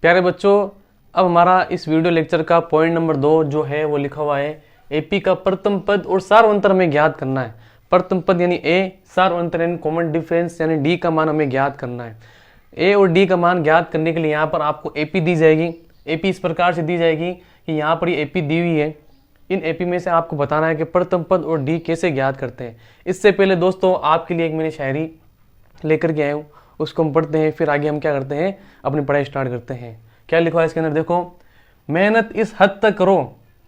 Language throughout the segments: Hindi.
प्यारे बच्चों, अब हमारा इस वीडियो लेक्चर का पॉइंट नंबर 2 जो है वो लिखा हुआ है एपी का प्रथम पद और सार्वंतर हमें ज्ञात करना है। प्रथम पद यानी ए, सार्वंतर यानी कॉमन डिफरेंस यानी डी का मान हमें ज्ञात करना है। ए और डी का मान ज्ञात करने के लिए यहाँ पर आपको एपी दी जाएगी। एपी इस प्रकार से दी जाएगी कि यहाँ पर ये एपी दी हुई है। इन एपी में से आपको बताना है कि प्रथम पद और डी कैसे ज्ञात करते हैं। इससे पहले दोस्तों आपके लिए एक मैंने शायरी लेकर के आया हूँ, उसको हम पढ़ते हैं, फिर आगे हम क्या करते हैं, अपनी पढ़ाई स्टार्ट करते हैं। क्या लिखा है इसके अंदर देखो, मेहनत इस हद तक करो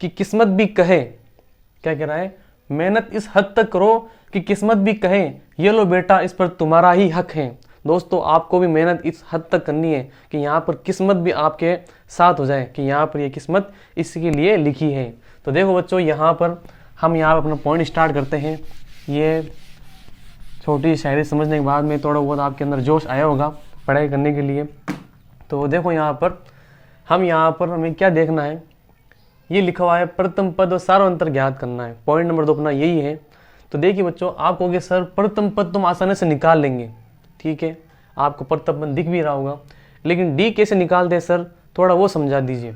कि किस्मत भी कहे। क्या कह रहा है, मेहनत इस हद तक करो कि किस्मत भी कहे, ये लो बेटा इस पर तुम्हारा ही हक है। दोस्तों आपको भी मेहनत इस हद तक करनी है कि यहाँ पर किस्मत भी आपके साथ हो जाए, कि यहाँ पर ये किस्मत इसके लिए लिखी है। तो देखो बच्चों, यहाँ पर हम यहाँ अपना पॉइंट स्टार्ट करते हैं। ये छोटी शायरी समझने के बाद में थोड़ा बहुत आपके अंदर जोश आया होगा पढ़ाई करने के लिए। तो देखो यहाँ पर हमें क्या देखना है, ये लिखा हुआ है प्रथम पद और सार्वंतर ज्ञात करना है। पॉइंट नंबर 2 अपना यही है। तो देखिए बच्चों, आप कहोगे सर प्रथम पद तुम आसानी से निकाल लेंगे, ठीक है, आपको प्रथम पद दिख भी रहा होगा, लेकिन डी कैसे निकालते हैं सर, थोड़ा वो समझा दीजिए।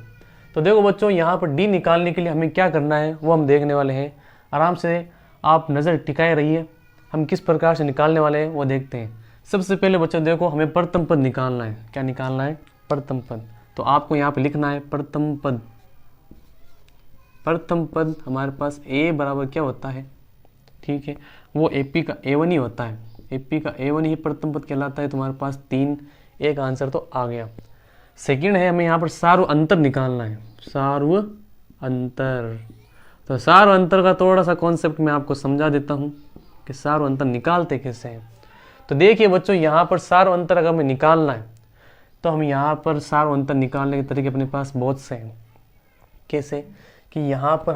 तो देखो बच्चों, यहाँ पर डी निकालने के लिए हमें क्या करना है वो हम देखने वाले हैं। आराम से आप नज़र टिकाए रहिए, हम किस प्रकार से निकालने वाले हैं वो देखते हैं। सबसे पहले बच्चों देखो, हमें प्रथम पद निकालना है। क्या निकालना है, प्रथम पद। तो आपको यहाँ पे लिखना है प्रथम पद। प्रथम पद हमारे पास ए बराबर क्या होता है, ठीक है, वो एपी का A1 ही होता है। एपी का A1 ही प्रथम पद कहलाता है। तुम्हारे पास 3, एक आंसर तो आ गया। सेकंड है, हमें यहाँ पर सार्व अंतर निकालना है। सार्व अंतर। तो सार्व अंतर का थोड़ा सा कॉन्सेप्ट मैं आपको समझा देता हूँ कि सार्व अंतर निकालते कैसे हैं। तो देखिए बच्चों, यहाँ पर सार्व अंतर अगर हमें निकालना है तो हम यहाँ पर सार्व अंतर निकालने के तरीके अपने पास बहुत से हैं। कैसे कि यहाँ पर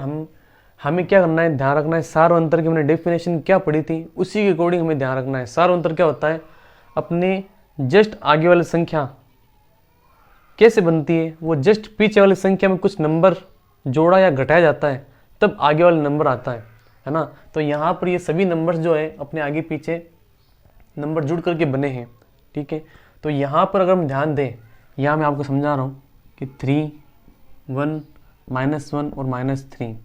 हमें क्या करना है, ध्यान रखना है, सार्व अंतर की हमने डेफिनेशन क्या पढ़ी थी उसी के अकॉर्डिंग हमें ध्यान रखना है। सार्व अंतर क्या होता है, अपने जस्ट आगे वाली संख्या कैसे बनती है, वो जस्ट पीछे वाली संख्या में कुछ नंबर जोड़ा या घटाया जाता है तब आगे वाला नंबर आता है ना। तो यहाँ पर ये सभी नंबर्स जो है अपने आगे पीछे नंबर जुड़ करके बने हैं, ठीक है। तो यहाँ पर अगर हम ध्यान दें, यहाँ मैं आपको समझा रहा हूँ कि 3, 1, -1 और -3।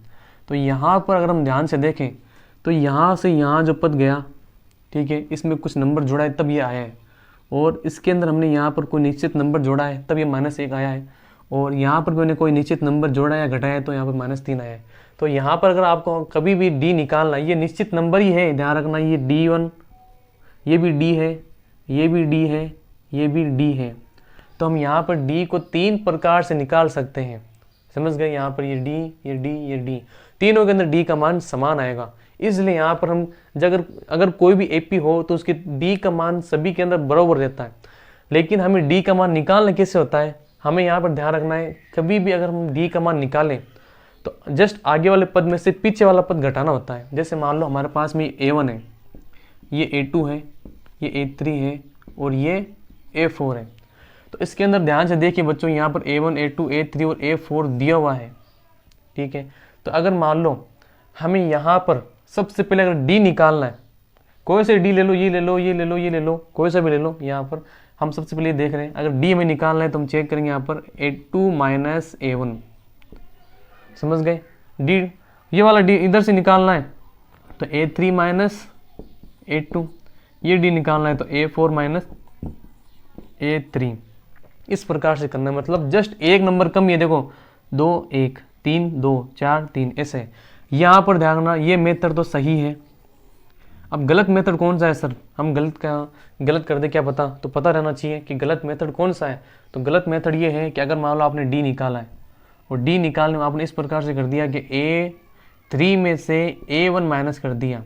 तो यहाँ पर अगर हम ध्यान से देखें तो यहाँ से यहाँ जो पद गया, ठीक है, इसमें कुछ नंबर जोड़ा है तब ये आया है, और इसके अंदर हमने यहाँ पर कोई निश्चित नंबर जोड़ा है तब ये -1 आया है, और यहाँ पर मैंने कोई निश्चित नंबर जोड़ा या घटाया है तो यहाँ पर -3 आया है। तो यहाँ पर अगर आपको कभी भी डी निकालना, ये निश्चित नंबर ही है, ध्यान रखना, ये D1, ये भी डी है, ये भी डी है, ये भी डी है। तो हम यहाँ पर डी को 3 प्रकार से निकाल सकते हैं, समझ गए। यहाँ पर ये डी, ये डी, ये डी, तीनों के अंदर डी का मान समान आएगा। इसलिए यहाँ पर हम अगर कोई भी एपी हो तो उसके डी का मान सभी के अंदर बराबर रहता है। लेकिन हमें डी का मान निकालना कैसे होता है, हमें यहाँ पर ध्यान रखना है, कभी भी अगर हम डी का मान निकालें तो जस्ट आगे वाले पद में से पीछे वाला पद घटाना होता है। जैसे मान लो हमारे पास में A1 है, ये A2 है, ये A3 है और ये A4 है। तो इसके अंदर ध्यान से देखिए बच्चों, यहाँ पर A1, A2, A3 और A4 दिया हुआ है, ठीक है। तो अगर मान लो हमें यहाँ पर सबसे पहले अगर डी निकालना है, कोई से डी ले लो, ये ले लो, ये ले लो, ये ले लो, कोई सा भी ले लो। यहाँ पर हम सबसे पहले देख रहे हैं, अगर डी हमें निकालना है तो हम चेक करेंगे यहाँ पर A2 - A1, समझ गए। डी ये वाला डी इधर से निकालना है तो A3 - A2, ये डी निकालना है तो A4 - A3। इस प्रकार से करना है, मतलब जस्ट एक नंबर कम, ये देखो 2 1 3 2 4 3 ऐसे। यहाँ पर ध्यान रखना, ये मेथड तो सही है। अब गलत मेथड कौन सा है सर, हम गलत कर दे क्या पता, तो पता रहना चाहिए कि गलत मेथड कौन सा है। तो गलत मेथड ये है कि अगर मान लो आपने डी निकाला है और डी निकालने में आपने इस प्रकार से कर दिया कि A3 में से A1 माइनस कर दिया,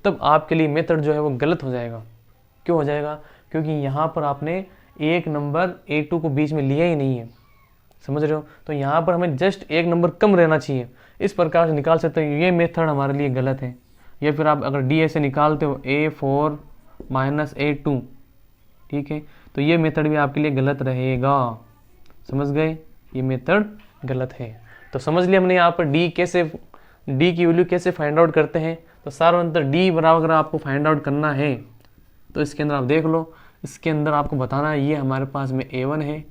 तब आपके लिए मेथड जो है वो गलत हो जाएगा। क्यों हो जाएगा, क्योंकि यहाँ पर आपने एक नंबर A2 को बीच में लिया ही नहीं है, समझ रहे हो। तो यहाँ पर हमें जस्ट एक नंबर कम रहना चाहिए, इस प्रकार से निकाल सकते हो। ये मेथड हमारे लिए गलत है। या फिर आप अगर डी ऐसे निकालते हो A4 - A2, ठीक है, तो ये मेथड भी आपके लिए गलत रहेगा, समझ गए, ये मेथड गलत है। तो समझ लिया हमने यहाँ पर डी की वैल्यू कैसे फाइंड आउट करते हैं। तो सार्वंतर डी बराबर अगर आपको फाइंड आउट करना है तो इसके अंदर आप देख लो, इसके अंदर आपको बताना है ये हमारे पास में A1 है,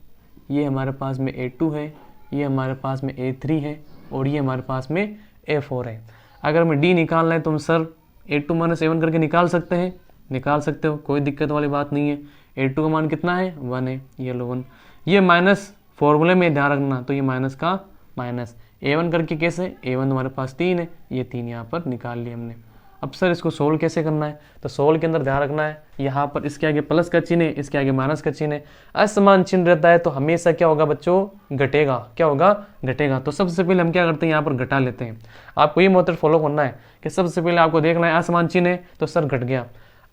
ये हमारे पास में A2 है, ये हमारे पास में A3 है और ये हमारे पास में A4 है। अगर हमें D निकालना है तो हम सर A2 माइनस A1 करके निकाल सकते हैं, निकाल सकते हो, कोई दिक्कत वाली बात नहीं है। A2 का मान कितना है 1 है, ये लो 1। ये माइनस फॉर्मूले में ध्यान रखना, तो ये माइनस का माइनस A1 करके कैसे, A1 हमारे पास 3 है, ये 3 यहाँ पर निकाल लिया हमने। अब सर इसको सोल्व कैसे करना है, तो सोल्व के अंदर ध्यान रखना है यहाँ पर इसके आगे प्लस का चिन्ह है, इसके आगे माइनस का चिन्ह है। असमान चिन्ह रहता है तो हमेशा क्या होगा बच्चों, घटेगा। क्या होगा, घटेगा। तो सबसे पहले हम क्या करते हैं, यहाँ पर घटा लेते हैं। आपको ये मेथड फॉलो करना है कि सबसे पहले आपको देखना है असमान चिन्ह है तो सर घट गया।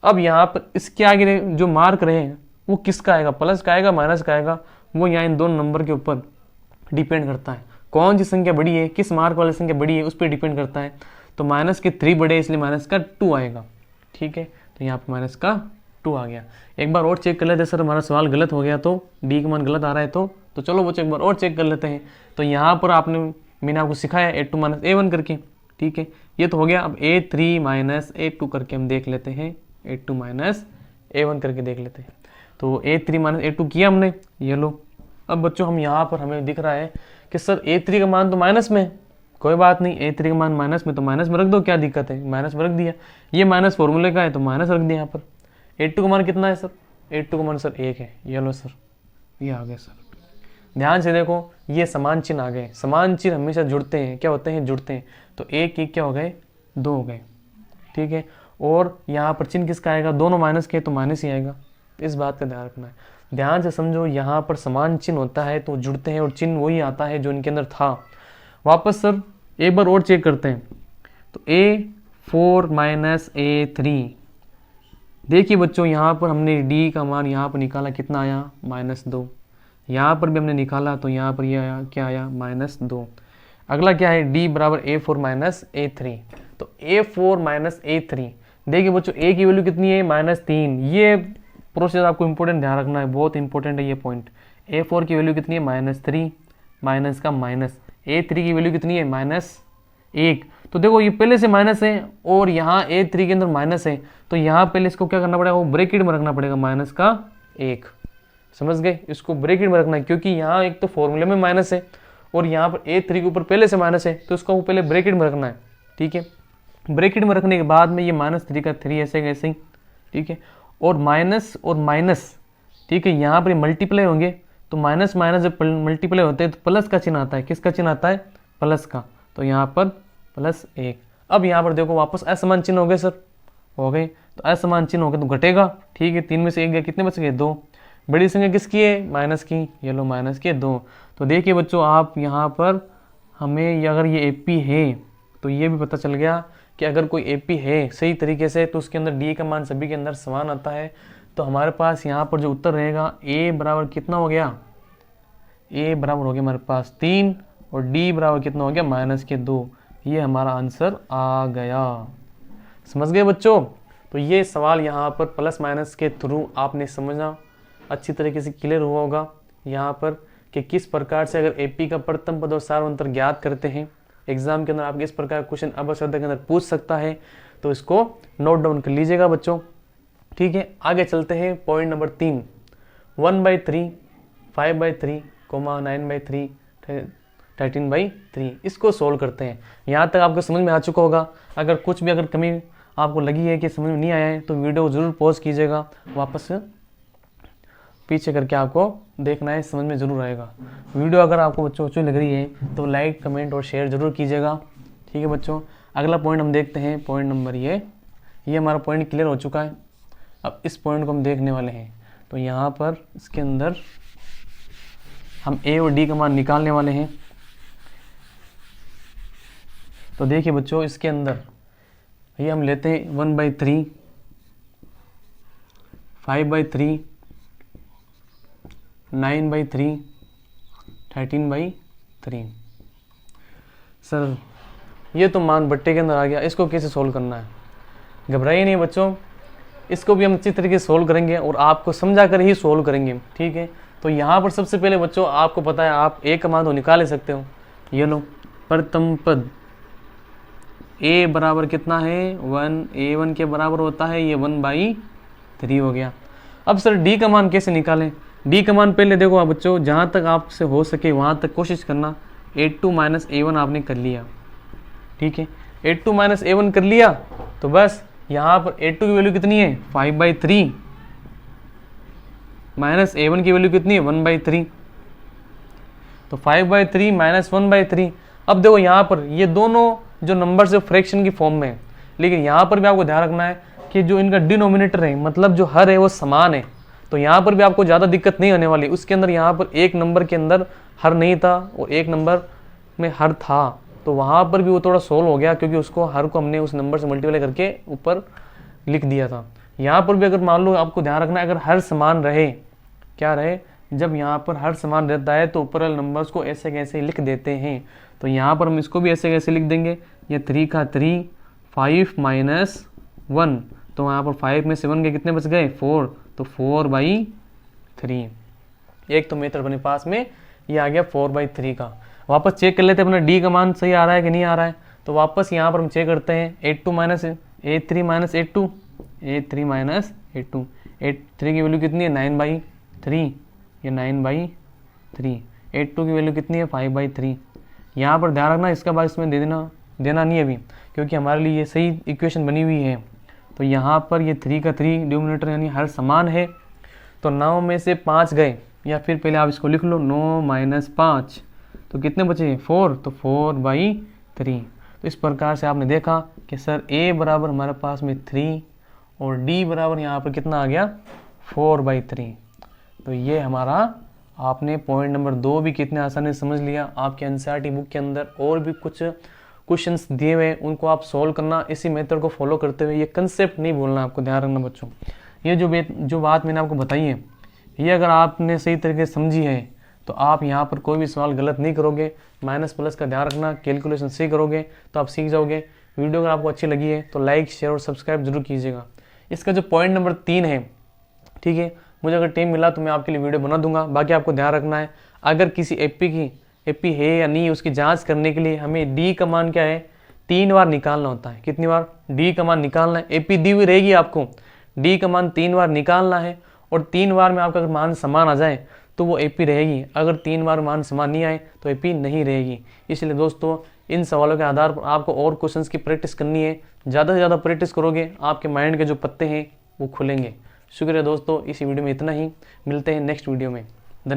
अब यहाँ पर इसके आगे जो मार्क रहे हैं वो किसका आएगा, प्लस का आएगा माइनस का आएगा, वो यहाँ इन दोनों नंबर के ऊपर डिपेंड करता है। कौन सी संख्या बड़ी है, किस मार्क वाली संख्या बड़ी है, उस पर डिपेंड करता है। तो माइनस के 3 बड़े इसलिए माइनस का 2 आएगा। ठीक है, तो यहाँ पर माइनस का 2 आ गया। एक बार और चेक कर लेते हैं, सर हमारा सवाल गलत हो गया तो डी का मान गलत आ रहा है तो चलो बच्चों एक बार और चेक कर लेते हैं। तो यहाँ पर मैंने आपको सिखाया A2 माइनस A1 करके। ठीक है, ये तो हो गया। अब A3 माइनस A2 करके हम देख लेते हैं, A2 माइनस A1 करके देख लेते हैं। तो A3 माइनस A2 किया हमने, ये लो। अब बच्चों हम यहाँ पर हमें दिख रहा है कि सर A3 का मान तो माइनस में, कोई बात नहीं, A3 का मान माइनस में तो माइनस में रख दो, क्या दिक्कत है, माइनस में रख दिया। ये माइनस फॉर्मूले का है तो माइनस रख दिया यहाँ पर। A2 का मान कितना है सर, A2 का मान सर 1 है, ये लो सर, ये आ गया सर। ध्यान से देखो, ये समान चिन्ह आ गए। समान चिन्ह हमेशा जुड़ते हैं, क्या होते हैं, जुड़ते हैं। तो 1 1 क्या हो गए, 2 हो गए। ठीक है, और यहाँ पर चिन्ह किसका आएगा, दोनों माइनस के तो माइनस ही आएगा। इस बात का ध्यान रखना है, ध्यान से समझो। यहाँ पर समान चिन्ह होता है तो जुड़ते हैं और चिन्ह वही आता है जो इनके अंदर था। वापस सर एक बार और चेक करते हैं। तो A4 माइनस A3, देखिए बच्चों यहाँ पर हमने D का मान यहाँ पर निकाला, कितना आया, -2। यहाँ पर भी हमने निकाला तो यहाँ पर ये आया, क्या आया, -2। अगला क्या है, D बराबर A4 माइनस A3। तो A4 माइनस A3, देखिए बच्चों A की वैल्यू कितनी है, -3। ये प्रोसेस आपको इंपॉर्टेंट ध्यान रखना है, बहुत इंपॉर्टेंट है ये पॉइंट। A4 की वैल्यू कितनी है, -3, माइनस का माइनस। A3 की वैल्यू कितनी है, -1। तो देखो ये पहले से माइनस है और यहाँ A3 के अंदर माइनस है, तो यहाँ पहले इसको क्या करना पड़ेगा, वो ब्रैकेट में रखना पड़ेगा, -1। समझ गए, इसको ब्रैकेट में रखना है क्योंकि यहाँ एक तो फॉर्मूले में माइनस है और यहाँ पर A3 के ऊपर पहले से माइनस है, तो इसको पहले ब्रैकेट में रखना है। ठीक है, ब्रैकेट में रखने के बाद में ये -3 का 3 ऐसे ऐसे ही। ठीक है, और माइनस, ठीक है, यहाँ पर मल्टीप्लाई होंगे तो माइनस माइनस जब मल्टीप्लाई होते हैं तो प्लस का चिन्ह आता है, किसका चिन्ह आता है, प्लस का। तो यहाँ पर +1। अब यहाँ पर देखो वापस असमान चिन्ह हो गए सर, हो गए। तो असमान चिन्ह हो गए तो घटेगा। ठीक है, 3 में से 1 गया, कितने बच गए, 2। बड़ी संख्या किसकी है, माइनस की, ये लो माइनस के 2। तो देखिए बच्चों आप यहाँ पर हमें अगर ये AP है तो ये भी पता चल गया कि अगर कोई AP है सही तरीके से तो उसके अंदर D का मान सभी के अंदर समान आता है। तो हमारे पास यहाँ पर जो उत्तर रहेगा A बराबर कितना हो गया, A बराबर हो गया हमारे पास 3 और D बराबर कितना हो गया, -2। ये हमारा आंसर आ गया। समझ गए बच्चों। तो ये सवाल यहाँ पर प्लस माइनस के थ्रू आपने समझना अच्छी तरीके से क्लियर हुआ होगा यहाँ पर कि किस प्रकार से अगर AP का प्रथम पद और सार्वंतर ज्ञात करते हैं, एग्जाम के अंदर आपके इस प्रकार क्वेश्चन अवश्य के अंदर पूछ सकता है। तो इसको नोट डाउन कर लीजिएगा बच्चों। ठीक है, आगे चलते हैं पॉइंट नंबर 3, 1/3, 5/3, 9/3, 13/3। इसको सोल्व करते हैं। यहाँ तक आपको समझ में आ चुका होगा। अगर कुछ भी अगर कमी आपको लगी है कि समझ में नहीं आया है तो वीडियो जरूर पॉज कीजिएगा, वापस पीछे करके आपको देखना है, समझ में जरूर आएगा। वीडियो अगर आपको बच्चों अच्छी लग रही है तो लाइक, कमेंट और शेयर जरूर कीजिएगा। ठीक है बच्चों, अगला पॉइंट हम देखते हैं, पॉइंट नंबर ये हमारा पॉइंट क्लियर हो चुका है। अब इस पॉइंट को हम देखने वाले हैं। तो यहाँ पर इसके अंदर हम A और D का मान निकालने वाले हैं। तो देखिए बच्चों इसके अंदर ये हम लेते हैं 1/3, 5/3, 9/3, 13/3। सर ये तो मान बट्टे के अंदर आ गया, इसको कैसे सोल्व करना है, घबराइए नहीं बच्चों, इसको भी हम अच्छी तरीके से सोल्व करेंगे और आपको समझा कर ही सोल्व करेंगे। ठीक है, तो यहाँ पर सबसे पहले बच्चों आपको पता है आप A का मान तो निकाल सकते हो। ये लो प्रथम पद A बराबर कितना है, 1, A1 के बराबर होता है, ये 1/3 हो गया। अब सर D का मान कैसे निकालें, डी का मान पहले देखो आप बच्चों, जहाँ तक आपसे हो सके वहाँ तक कोशिश करना। A2 माइनस A1 आपने कर लिया, ठीक है। A2 माइनस A1 कर लिया तो बस यहाँ पर A2 की वैल्यू कितनी है 5/3 माइनस A1 की वैल्यू कितनी है 1/3, तो 5/3 माइनस 1/3। अब देखो यहाँ पर ये दोनों जो नंबर्स है फ्रैक्शन की फॉर्म में है, लेकिन यहाँ पर भी आपको ध्यान रखना है कि जो इनका डिनोमिनेटर है मतलब जो हर है वो समान है, तो यहाँ पर भी आपको ज़्यादा दिक्कत नहीं होने वाली। उसके अंदर यहाँ पर एक नंबर के अंदर हर नहीं था और एक नंबर में हर था, तो वहाँ पर भी वो थोड़ा सोल्व हो गया क्योंकि उसको हर को हमने उस नंबर से मल्टीप्लाई करके ऊपर लिख दिया था। यहाँ पर भी अगर मान लो आपको ध्यान रखना है, अगर हर समान रहे, क्या रहे, जब यहाँ पर हर समान रहता है तो ऊपर वाले नंबर्स को ऐसे कैसे लिख देते हैं। तो यहाँ पर हम इसको भी ऐसे कैसे लिख देंगे, ये 3 का 3, 5 माइनस 1, तो यहाँ पर 5 में से 1 के कितने बच गए 4, तो 4/3। एक तो मेथड अपने पास में ये आ गया 4/3 का। वापस चेक कर लेते हैं अपना डी का मान सही आ रहा है कि नहीं आ रहा है। तो वापस यहाँ पर हम चेक करते हैं A3 minus A2, A3 minus A2, A3 की वैल्यू कितनी है 9/3, ये 9/3, A2 की वैल्यू कितनी है 5/3। यहाँ पर ध्यान रखना इसका भाग इसमें देना नहीं है अभी, क्योंकि हमारे लिए ये सही इक्वेशन बनी हुई है। तो यहाँ पर ये 3 का 3 डिनोमिनेटर यानी हर समान है, तो 9 में से 5 गए, या फिर पहले आप इसको लिख लो 9 माइनस 5, तो कितने बचे 4, तो 4/3। तो इस प्रकार से आपने देखा कि सर A बराबर हमारे पास में 3 और D बराबर यहाँ पर कितना आ गया 4/3। तो ये हमारा आपने पॉइंट नंबर 2 भी कितने आसानी से समझ लिया। आपके एनसीईआरटी बुक के अंदर और भी कुछ क्वेश्चंस दिए हुए हैं, उनको आप सॉल्व करना इसी मेथड को फॉलो करते हुए। ये कंसेप्ट नहीं भूलना, आपको ध्यान रखना बच्चों। ये जो बात मैंने आपको बताई है, ये अगर आपने सही तरीके से समझी है तो आप यहाँ पर कोई भी सवाल गलत नहीं करोगे। माइनस प्लस का ध्यान रखना, कैलकुलेशन सही करोगे तो आप सीख जाओगे। वीडियो अगर आपको अच्छी लगी है तो लाइक शेयर और सब्सक्राइब जरूर कीजिएगा। इसका जो पॉइंट नंबर 3 है, ठीक है, मुझे अगर टाइम मिला तो मैं आपके लिए वीडियो बना दूंगा। बाकी आपको ध्यान रखना है, अगर किसी एपी है या नहीं उसकी जांच करने के लिए हमें डी का मान क्या है 3 बार निकालना होता है। कितनी बार डी का मान निकालना है। एपी दी हुई रहेगी, आपको डी का मान 3 बार निकालना है, और 3 बार में आपका अगर मान समान आ जाए तो वो एपी रहेगी, अगर 3 बार मान समान नहीं आए तो एपी नहीं रहेगी। इसलिए दोस्तों इन सवालों के आधार पर आपको और क्वेश्चंस की प्रैक्टिस करनी है। ज़्यादा से ज़्यादा प्रैक्टिस करोगे आपके माइंड के जो पत्ते हैं वो खुलेंगे। शुक्रिया दोस्तों, इसी वीडियो में इतना ही, मिलते हैं नेक्स्ट वीडियो में।